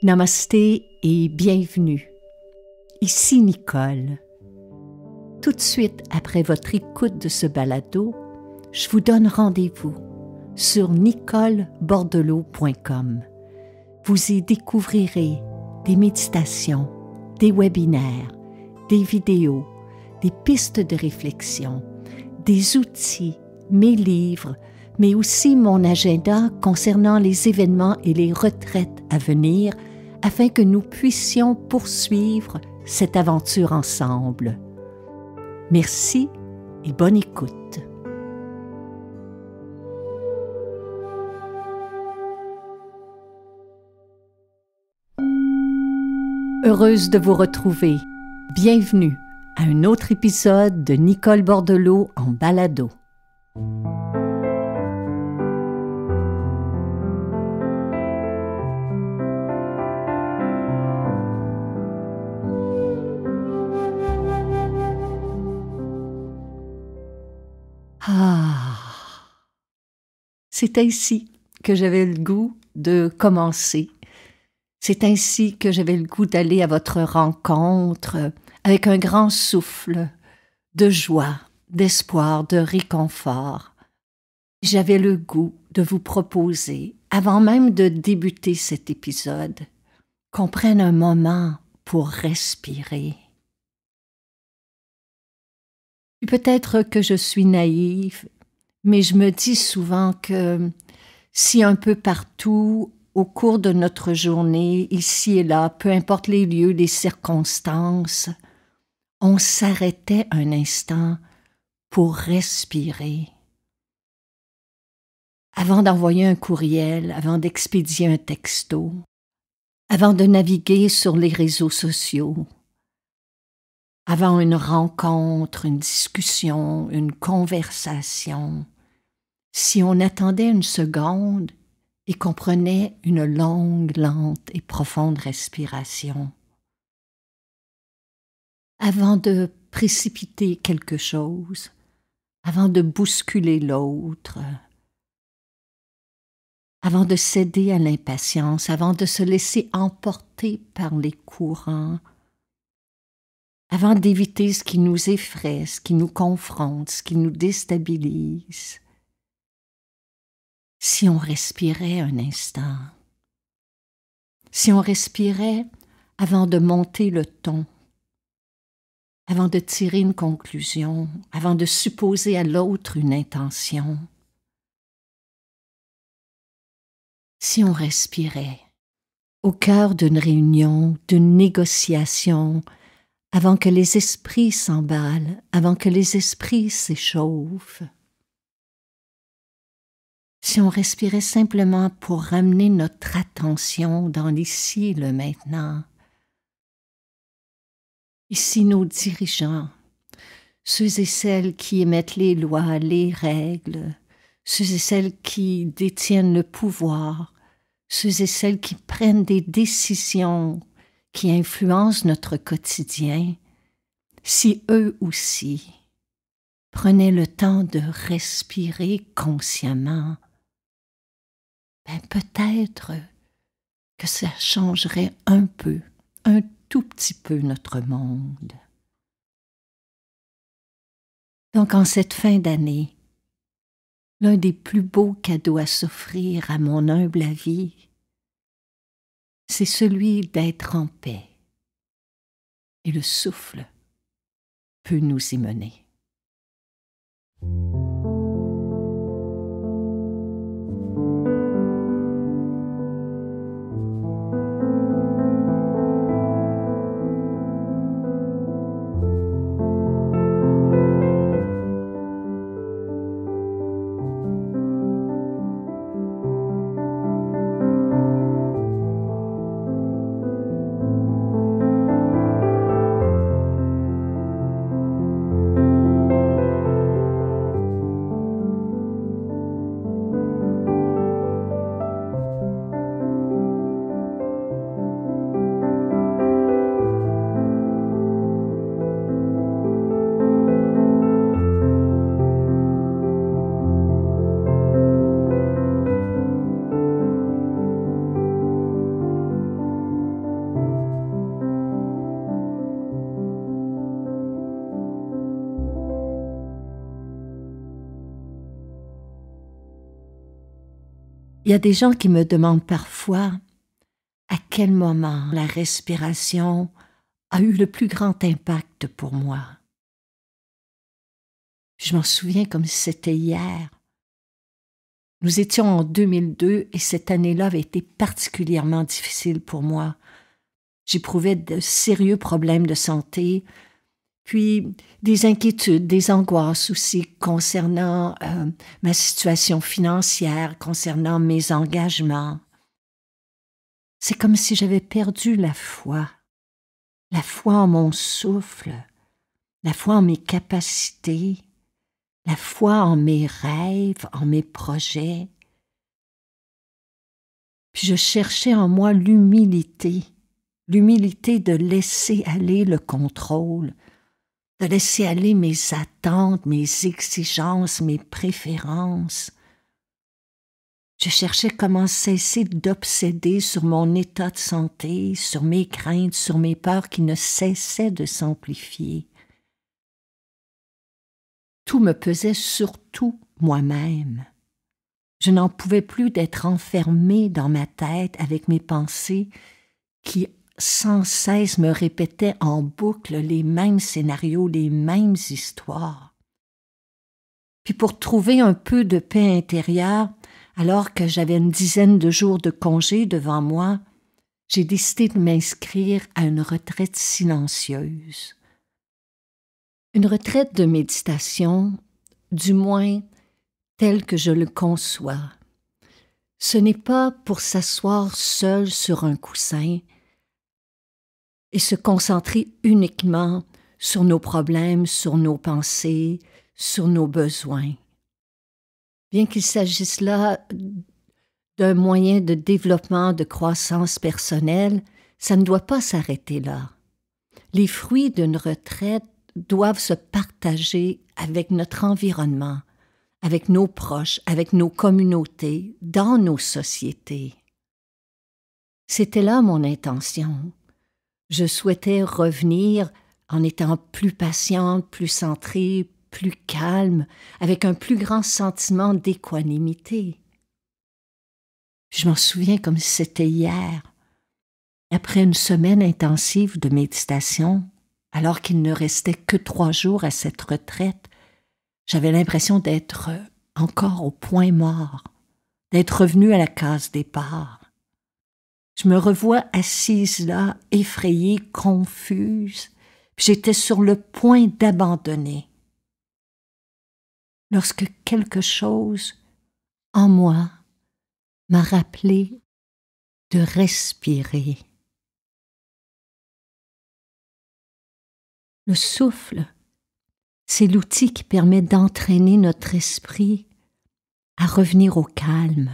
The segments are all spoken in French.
Namasté et bienvenue. Ici Nicole. Tout de suite après votre écoute de ce balado, je vous donne rendez-vous sur nicolebordelot.com. Vous y découvrirez des méditations, des webinaires, des vidéos, des pistes de réflexion, des outils, mes livres, mais aussi mon agenda concernant les événements et les retraites à venir afin que nous puissions poursuivre cette aventure ensemble. Merci et bonne écoute. Heureuse de vous retrouver. Bienvenue à un autre épisode de Nicole Bordelot en balado. C'est ainsi que j'avais le goût de commencer. C'est ainsi que j'avais le goût d'aller à votre rencontre avec un grand souffle de joie, d'espoir, de réconfort. J'avais le goût de vous proposer, avant même de débuter cet épisode, qu'on prenne un moment pour respirer. Peut-être que je suis naïve, mais je me dis souvent que si un peu partout, au cours de notre journée, ici et là, peu importe les lieux, les circonstances, on s'arrêtait un instant pour respirer. Avant d'envoyer un courriel, avant d'expédier un texto, avant de naviguer sur les réseaux sociaux, avant une rencontre, une discussion, une conversation, si on attendait une seconde et qu'on prenait une longue, lente et profonde respiration, avant de précipiter quelque chose, avant de bousculer l'autre, avant de céder à l'impatience, avant de se laisser emporter par les courants, avant d'éviter ce qui nous effraie, ce qui nous confronte, ce qui nous déstabilise. Si on respirait un instant, si on respirait avant de monter le ton, avant de tirer une conclusion, avant de supposer à l'autre une intention, si on respirait au cœur d'une réunion, d'une négociation, avant que les esprits s'emballent, avant que les esprits s'échauffent, si on respirait simplement pour ramener notre attention dans l'ici et le maintenant, ici nos dirigeants, ceux et celles qui émettent les lois, les règles, ceux et celles qui détiennent le pouvoir, ceux et celles qui prennent des décisions qui influencent notre quotidien, si eux aussi prenaient le temps de respirer consciemment, peut-être que ça changerait un tout petit peu notre monde. Donc en cette fin d'année, l'un des plus beaux cadeaux à s'offrir à mon humble avis, c'est celui d'être en paix. Et le souffle peut nous y mener. Il y a des gens qui me demandent parfois à quel moment la respiration a eu le plus grand impact pour moi. Je m'en souviens comme si c'était hier. Nous étions en 2002 et cette année-là avait été particulièrement difficile pour moi. J'éprouvais de sérieux problèmes de santé, puis des inquiétudes, des angoisses aussi concernant ma situation financière, concernant mes engagements. C'est comme si j'avais perdu la foi en mon souffle, la foi en mes capacités, la foi en mes rêves, en mes projets. Puis je cherchais en moi l'humilité de laisser aller le contrôle, de laisser aller mes attentes, mes exigences, mes préférences. Je cherchais comment cesser d'obséder sur mon état de santé, sur mes craintes, sur mes peurs qui ne cessaient de s'amplifier. Tout me pesait surtout moi-même. Je n'en pouvais plus d'être enfermée dans ma tête avec mes pensées qui sans cesse me répétaient en boucle les mêmes scénarios, les mêmes histoires. Puis pour trouver un peu de paix intérieure, alors que j'avais une dizaine de jours de congé devant moi, j'ai décidé de m'inscrire à une retraite silencieuse. Une retraite de méditation, du moins telle que je le conçois. Ce n'est pas pour s'asseoir seul sur un coussin et se concentrer uniquement sur nos problèmes, sur nos pensées, sur nos besoins. Bien qu'il s'agisse là d'un moyen de développement, de croissance personnelle, ça ne doit pas s'arrêter là. Les fruits d'une retraite doivent se partager avec notre environnement, avec nos proches, avec nos communautés, dans nos sociétés. C'était là mon intention. Je souhaitais revenir en étant plus patiente, plus centrée, plus calme, avec un plus grand sentiment d'équanimité. Je m'en souviens comme si c'était hier. Après une semaine intensive de méditation, alors qu'il ne restait que 3 jours à cette retraite, j'avais l'impression d'être encore au point mort, d'être revenue à la case départ. Je me revois assise là, effrayée, confuse, puis j'étais sur le point d'abandonner. Lorsque quelque chose en moi m'a rappelé de respirer. Le souffle, c'est l'outil qui permet d'entraîner notre esprit à revenir au calme,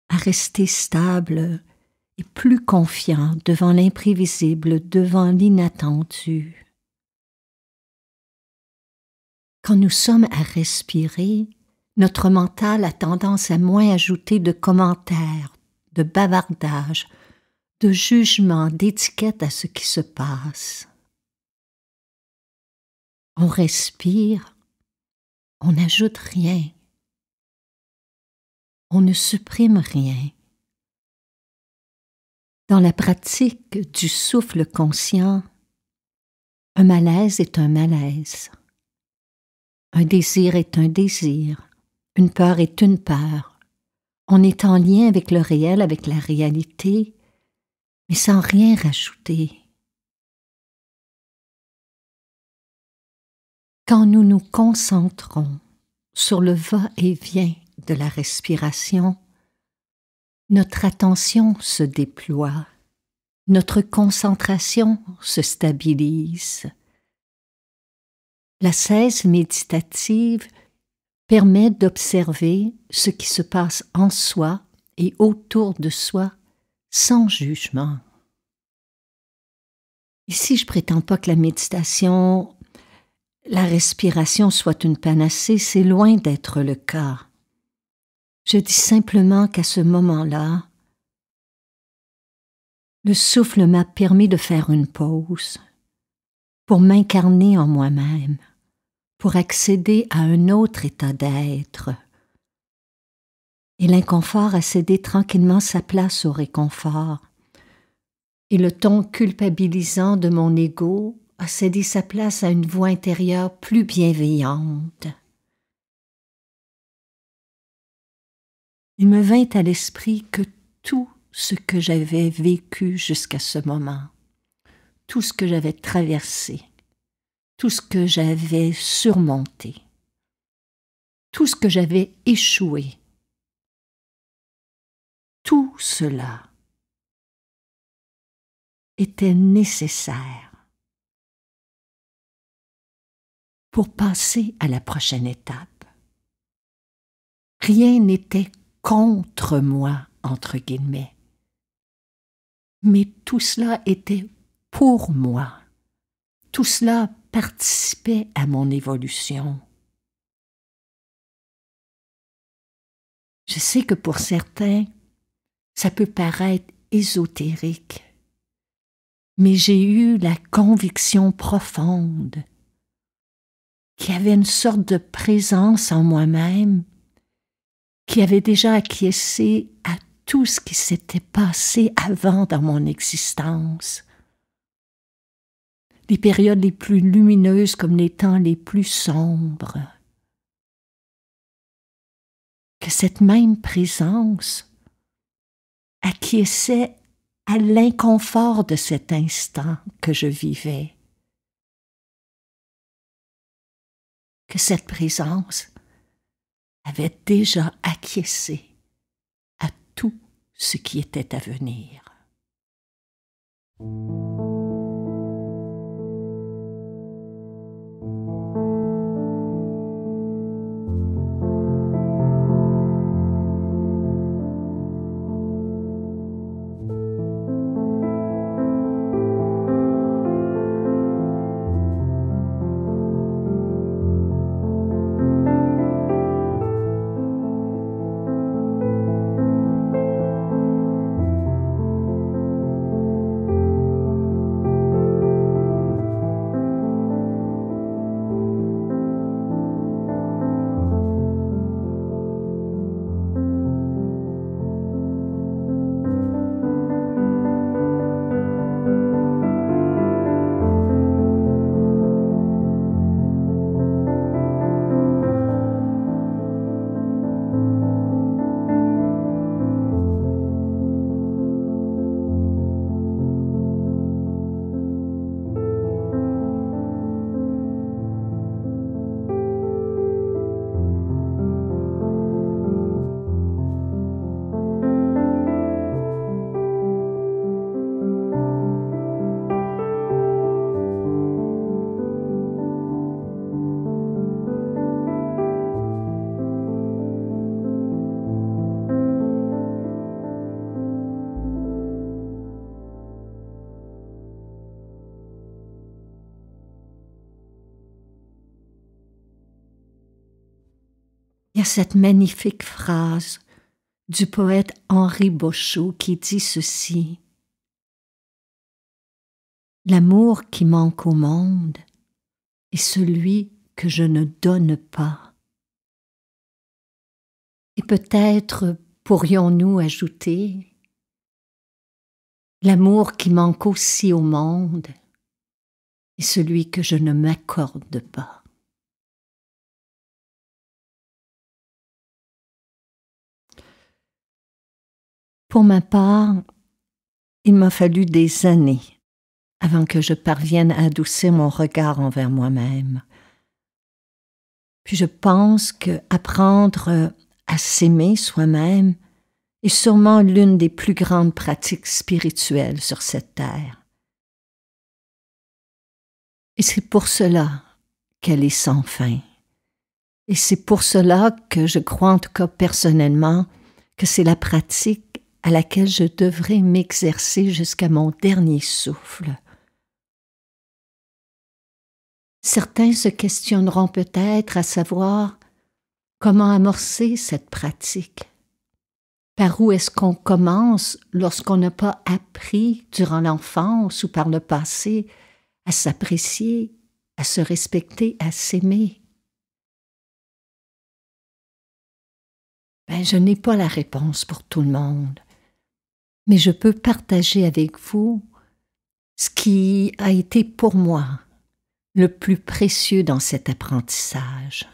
à rester stable et plus confiant devant l'imprévisible, devant l'inattendu. Quand nous sommes à respirer, notre mental a tendance à moins ajouter de commentaires, de bavardages, de jugements, d'étiquettes à ce qui se passe. On respire, on n'ajoute rien, on ne supprime rien. Dans la pratique du souffle conscient, un malaise est un malaise, un désir est un désir, une peur est une peur. On est en lien avec le réel, avec la réalité, mais sans rien rajouter. Quand nous nous concentrons sur le va-et-vient de la respiration, notre attention se déploie, notre concentration se stabilise. La L'ascèse méditative permet d'observer ce qui se passe en soi et autour de soi sans jugement. Ici, je ne prétends pas que la méditation, la respiration soit une panacée, c'est loin d'être le cas. Je dis simplement qu'à ce moment-là, le souffle m'a permis de faire une pause pour m'incarner en moi-même, pour accéder à un autre état d'être. et l'inconfort a cédé tranquillement sa place au réconfort, et le ton culpabilisant de mon ego a cédé sa place à une voix intérieure plus bienveillante. Il me vint à l'esprit que tout ce que j'avais vécu jusqu'à ce moment, tout ce que j'avais traversé, tout ce que j'avais surmonté, tout ce que j'avais échoué, tout cela était nécessaire pour passer à la prochaine étape. Rien n'était contre moi, entre guillemets, mais tout cela était pour moi. Tout cela participait à mon évolution. Je sais que pour certains, ça peut paraître ésotérique, mais j'ai eu la conviction profonde qu'il y avait une sorte de présence en moi-même qui avait déjà acquiescé à tout ce qui s'était passé avant dans mon existence. Les périodes les plus lumineuses comme les temps les plus sombres. Que cette même présence acquiesçait à l'inconfort de cet instant que je vivais. Que cette présence avait déjà acquiescé à tout ce qui était à venir. Il y a cette magnifique phrase du poète Henri Boschot qui dit ceci: « L'amour qui manque au monde est celui que je ne donne pas. » Et peut-être pourrions-nous ajouter: l'amour qui manque aussi au monde est celui que je ne m'accorde pas. Pour ma part, il m'a fallu des années avant que je parvienne à adoucir mon regard envers moi-même. Puis je pense que apprendre à s'aimer soi-même est sûrement l'une des plus grandes pratiques spirituelles sur cette terre. Et c'est pour cela qu'elle est sans fin. Et c'est pour cela que je crois, en tout cas personnellement, que c'est la pratique à laquelle je devrais m'exercer jusqu'à mon dernier souffle. Certains se questionneront peut-être à savoir comment amorcer cette pratique. Par où est-ce qu'on commence lorsqu'on n'a pas appris durant l'enfance ou par le passé à s'apprécier, à se respecter, à s'aimer? Je n'ai pas la réponse pour tout le monde, mais je peux partager avec vous ce qui a été pour moi le plus précieux dans cet apprentissage.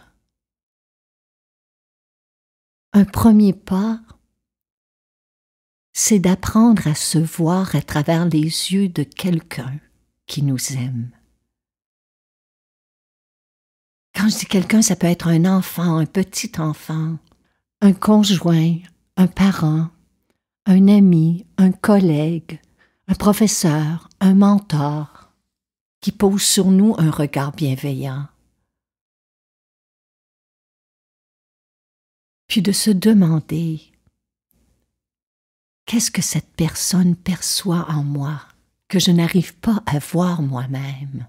Un premier pas, c'est d'apprendre à se voir à travers les yeux de quelqu'un qui nous aime. Quand je dis quelqu'un, ça peut être un enfant, un petit enfant, un conjoint, un parent, un ami, un collègue, un professeur, un mentor, qui pose sur nous un regard bienveillant. Puis de se demander, qu'est-ce que cette personne perçoit en moi que je n'arrive pas à voir moi-même?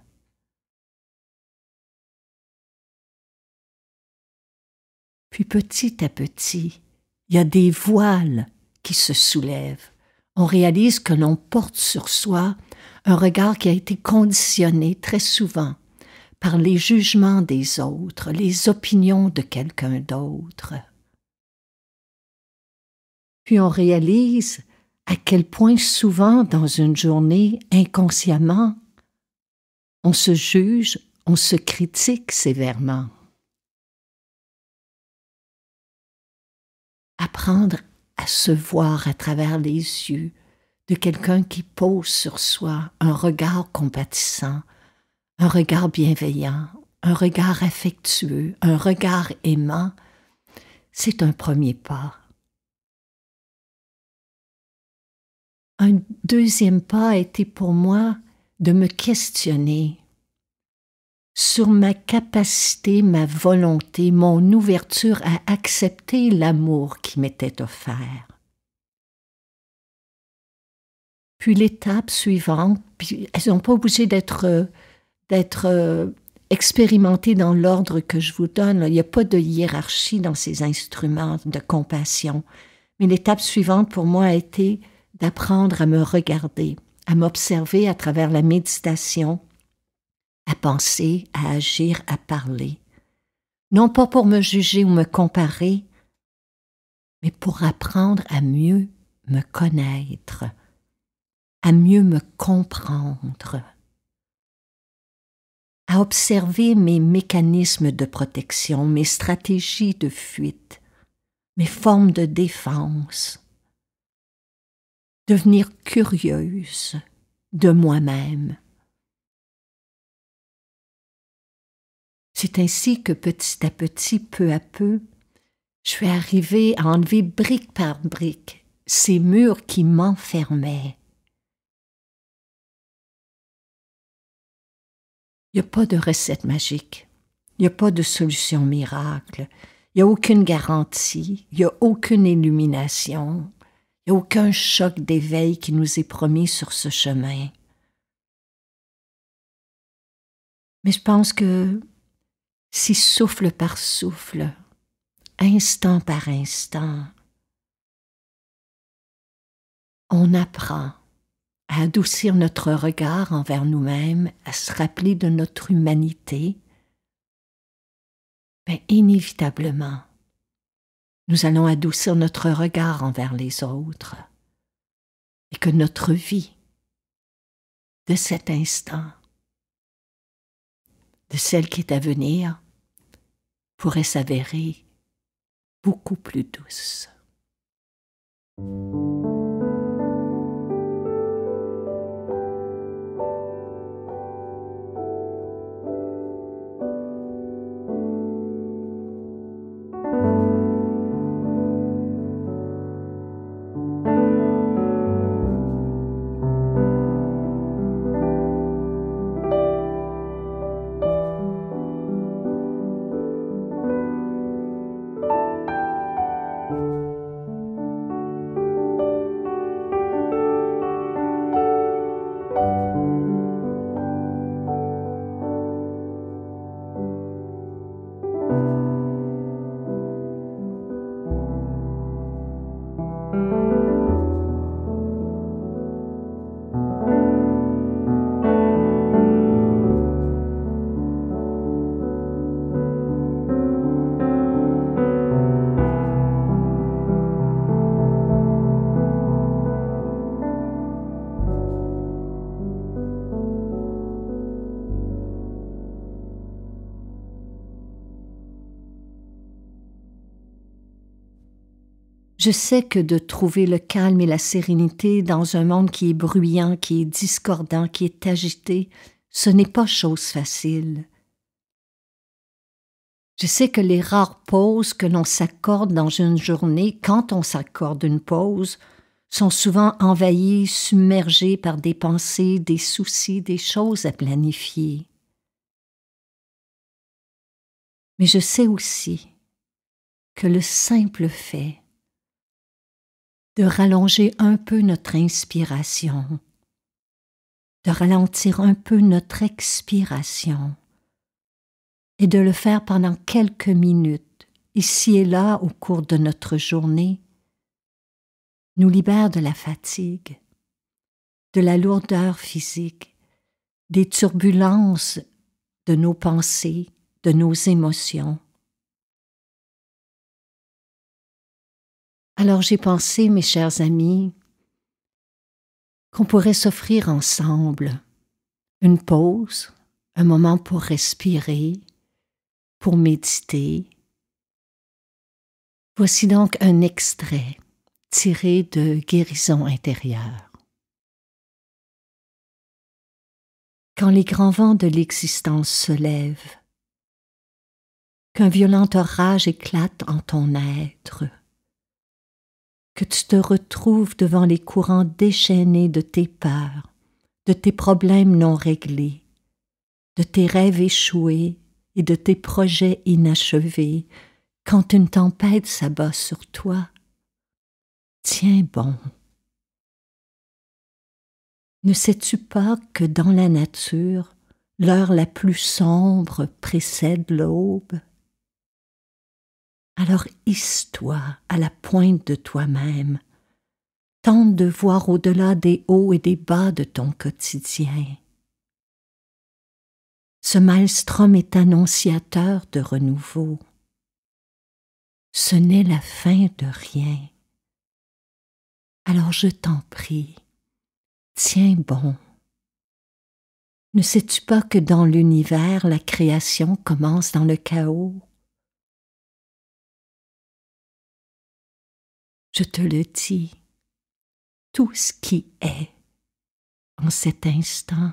Puis petit à petit, il y a des voiles qui se soulèvent. On réalise que l'on porte sur soi un regard qui a été conditionné très souvent par les jugements des autres, les opinions de quelqu'un d'autre. Puis on réalise à quel point souvent dans une journée, inconsciemment, on se juge, on se critique sévèrement. Apprendre à se voir à travers les yeux de quelqu'un qui pose sur soi un regard compatissant, un regard bienveillant, un regard affectueux, un regard aimant, c'est un premier pas. Un deuxième pas a été pour moi de me questionner sur ma capacité, ma volonté, mon ouverture à accepter l'amour qui m'était offert. Puis l'étape suivante, puis elles n'ont pas obligé d'être expérimentées dans l'ordre que je vous donne. Il n'y a pas de hiérarchie dans ces instruments de compassion. Mais l'étape suivante pour moi a été d'apprendre à me regarder, à m'observer à travers la méditation, à penser, à agir, à parler. Non pas pour me juger ou me comparer, mais pour apprendre à mieux me connaître, à mieux me comprendre, à observer mes mécanismes de protection, mes stratégies de fuite, mes formes de défense, devenir curieuse de moi-même. C'est ainsi que petit à petit, peu à peu, je suis arrivée à enlever brique par brique ces murs qui m'enfermaient. Il n'y a pas de recette magique, il n'y a pas de solution miracle, il n'y a aucune garantie, il n'y a aucune illumination, il n'y a aucun choc d'éveil qui nous est promis sur ce chemin. Mais je pense que si souffle par souffle, instant par instant, on apprend à adoucir notre regard envers nous-mêmes, à se rappeler de notre humanité, inévitablement, nous allons adoucir notre regard envers les autres et que notre vie, de cet instant, de celle qui est à venir, pourrait s'avérer beaucoup plus douce. Je sais que de trouver le calme et la sérénité dans un monde qui est bruyant, qui est discordant, qui est agité, ce n'est pas chose facile. Je sais que les rares pauses que l'on s'accorde dans une journée, quand on s'accorde une pause, sont souvent envahies, submergées par des pensées, des soucis, des choses à planifier. Mais je sais aussi que le simple fait de rallonger un peu notre inspiration, de ralentir un peu notre expiration et de le faire pendant quelques minutes, ici et là au cours de notre journée, nous libère de la fatigue, de la lourdeur physique, des turbulences de nos pensées, de nos émotions. Alors j'ai pensé, mes chers amis, qu'on pourrait s'offrir ensemble une pause, un moment pour respirer, pour méditer. Voici donc un extrait tiré de Guérison intérieure. Quand les grands vents de l'existence se lèvent, qu'un violent orage éclate en ton être, que tu te retrouves devant les courants déchaînés de tes peurs, de tes problèmes non réglés, de tes rêves échoués et de tes projets inachevés, quand une tempête s'abat sur toi, tiens bon. Ne sais-tu pas que dans la nature, l'heure la plus sombre précède l'aube? Alors hisse-toi à la pointe de toi-même, tente de voir au-delà des hauts et des bas de ton quotidien. Ce maelstrom est annonciateur de renouveau. Ce n'est la fin de rien. Alors je t'en prie, tiens bon. Ne sais-tu pas que dans l'univers, la création commence dans le chaos? Je te le dis, tout ce qui est en cet instant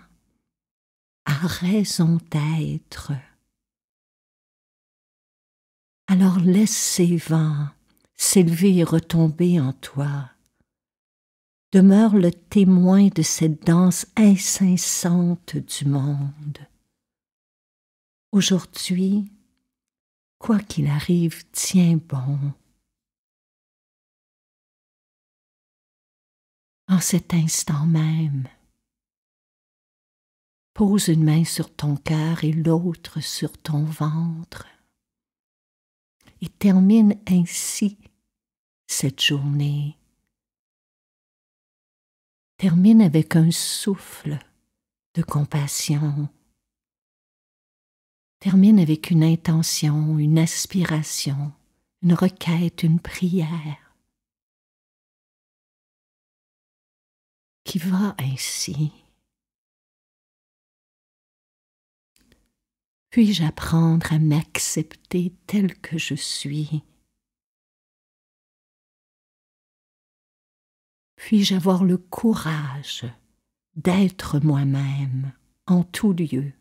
a raison d'être. Alors laisse ces vents s'élever et retomber en toi. Demeure le témoin de cette danse incessante du monde. Aujourd'hui, quoi qu'il arrive, tiens bon. En cet instant même, pose une main sur ton cœur et l'autre sur ton ventre et termine ainsi cette journée. Termine avec un souffle de compassion. Termine avec une intention, une aspiration, une requête, une prière qui va ainsi. Puis-je apprendre à m'accepter tel que je suis? Puis-je avoir le courage d'être moi-même en tout lieu,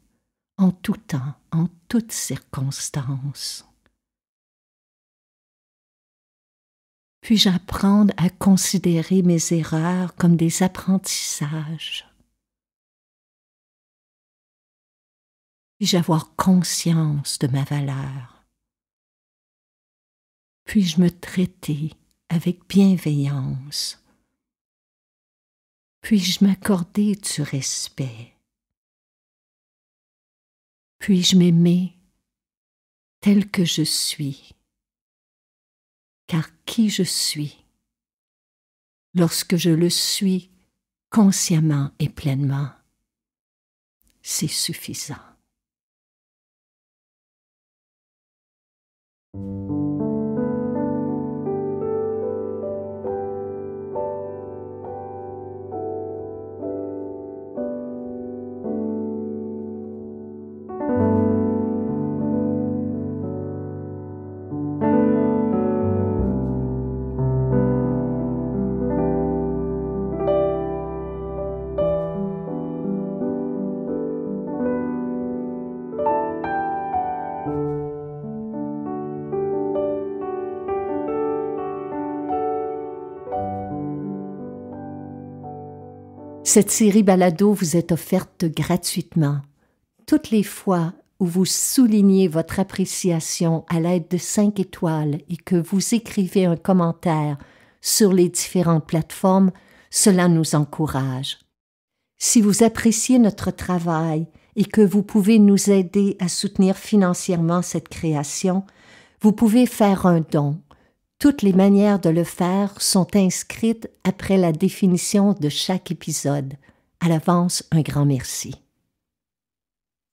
en tout temps, en toutes circonstances? Puis-je apprendre à considérer mes erreurs comme des apprentissages? Puis-je avoir conscience de ma valeur? Puis-je me traiter avec bienveillance? Puis-je m'accorder du respect? Puis-je m'aimer tel que je suis? Car qui je suis, lorsque je le suis consciemment et pleinement, c'est suffisant. Cette série balado vous est offerte gratuitement. Toutes les fois où vous soulignez votre appréciation à l'aide de 5 étoiles et que vous écrivez un commentaire sur les différentes plateformes, cela nous encourage. Si vous appréciez notre travail et que vous pouvez nous aider à soutenir financièrement cette création, vous pouvez faire un don. Toutes les manières de le faire sont inscrites après la définition de chaque épisode. À l'avance, un grand merci.